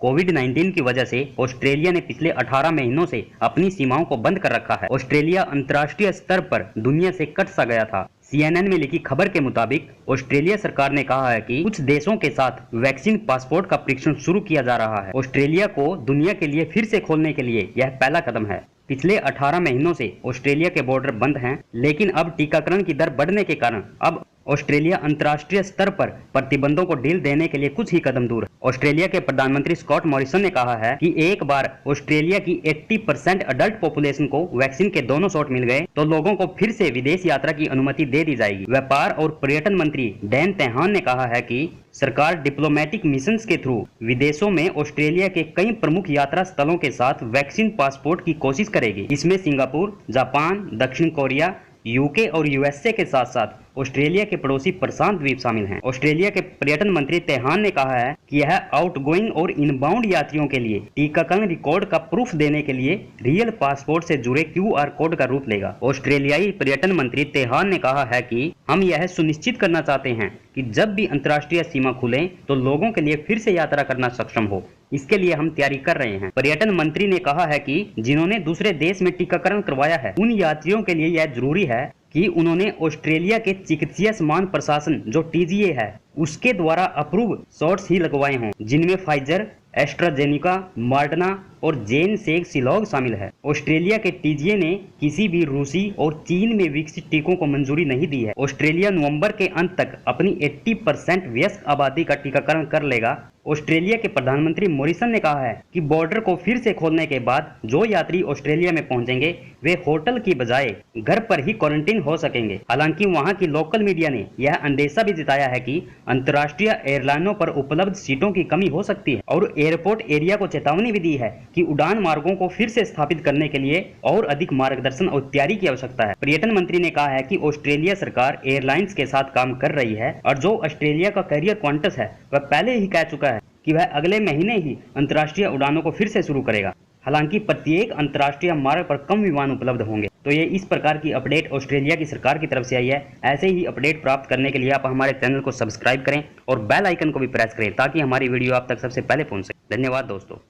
कोविड-19 की वजह से ऑस्ट्रेलिया ने पिछले 18 महीनों से अपनी सीमाओं को बंद कर रखा है। ऑस्ट्रेलिया अंतर्राष्ट्रीय स्तर पर दुनिया से कट सा गया था। CNN में लिखी खबर के मुताबिक ऑस्ट्रेलिया सरकार ने कहा है कि कुछ देशों के साथ वैक्सीन पासपोर्ट का परीक्षण शुरू किया जा रहा है। ऑस्ट्रेलिया को दुनिया के लिए फिर से खोलने के लिए यह पहला कदम है। पिछले 18 महीनों से ऑस्ट्रेलिया के बॉर्डर बंद हैं, लेकिन अब टीकाकरण की दर बढ़ने के कारण अब ऑस्ट्रेलिया अंतर्राष्ट्रीय स्तर पर प्रतिबंधों को ढील देने के लिए कुछ ही कदम दूर है। ऑस्ट्रेलिया के प्रधानमंत्री स्कॉट मॉरिसन ने कहा है कि एक बार ऑस्ट्रेलिया की 80% अडल्ट पॉपुलेशन को वैक्सीन के दोनों शॉट मिल गए तो लोगों को फिर से विदेश यात्रा की अनुमति दे दी जाएगी। व्यापार और पर्यटन मंत्री डैन तेहान ने कहा है कि सरकार डिप्लोमेटिक मिशंस के थ्रू विदेशों में ऑस्ट्रेलिया के कई प्रमुख यात्रा स्थलों के साथ वैक्सीन पासपोर्ट की कोशिश करेगी। इसमें सिंगापुर, जापान, दक्षिण कोरिया, यूके और यूएसए के साथ साथ ऑस्ट्रेलिया के पड़ोसी प्रशांत द्वीप शामिल हैं। ऑस्ट्रेलिया के पर्यटन मंत्री तेहान ने कहा है कि यह आउटगोइंग और इनबाउंड यात्रियों के लिए टीकाकरण रिकॉर्ड का प्रूफ देने के लिए रियल पासपोर्ट से जुड़े QR कोड का रूप लेगा। ऑस्ट्रेलियाई पर्यटन मंत्री तेहान ने कहा है कि हम यह सुनिश्चित करना चाहते हैं कि जब भी अंतर्राष्ट्रीय सीमा खुले तो लोगों के लिए फिर से यात्रा करना सक्षम हो। इसके लिए हम तैयारी कर रहे हैं। पर्यटन मंत्री ने कहा है कि जिन्होंने दूसरे देश में टीकाकरण करवाया है उन यात्रियों के लिए यह जरूरी है कि उन्होंने ऑस्ट्रेलिया के चिकित्सीय सम्मान प्रशासन जो TGA है उसके द्वारा अप्रूव शॉट्स ही लगवाए हों, जिनमें फाइजर, एस्ट्राजेनिका, मॉडर्ना और जेनसेग सिलॉग शामिल है। ऑस्ट्रेलिया के TGA ने किसी भी रूसी और चीन में विकसित टीकों को मंजूरी नहीं दी है। ऑस्ट्रेलिया नवंबर के अंत तक अपनी 80% वयस्क आबादी का टीकाकरण कर लेगा। ऑस्ट्रेलिया के प्रधानमंत्री मॉरिसन ने कहा है कि बॉर्डर को फिर से खोलने के बाद जो यात्री ऑस्ट्रेलिया में पहुंचेंगे वे होटल की बजाय घर पर ही क्वारंटीन हो सकेंगे। हालांकि वहां की लोकल मीडिया ने यह अंदेशा भी जताया है कि अंतर्राष्ट्रीय एयरलाइनों पर उपलब्ध सीटों की कमी हो सकती है और एयरपोर्ट एरिया को चेतावनी भी दी है कि उड़ान मार्गों को फिर से स्थापित करने के लिए और अधिक मार्गदर्शन और तैयारी की आवश्यकता है। पर्यटन मंत्री ने कहा है कि ऑस्ट्रेलिया सरकार एयरलाइंस के साथ काम कर रही है और जो ऑस्ट्रेलिया का कैरियर क्वांटस है वह पहले ही कह चुका है कि वह अगले महीने ही अंतर्राष्ट्रीय उड़ानों को फिर से शुरू करेगा। हालांकि प्रत्येक अंतर्राष्ट्रीय मार्ग पर कम विमान उपलब्ध होंगे। तो ये इस प्रकार की अपडेट ऑस्ट्रेलिया की सरकार की तरफ से आई है। ऐसे ही अपडेट प्राप्त करने के लिए आप हमारे चैनल को सब्सक्राइब करें और बेल आइकन को भी प्रेस करें ताकि हमारी वीडियो आप तक सबसे पहले पहुंच सके। धन्यवाद दोस्तों।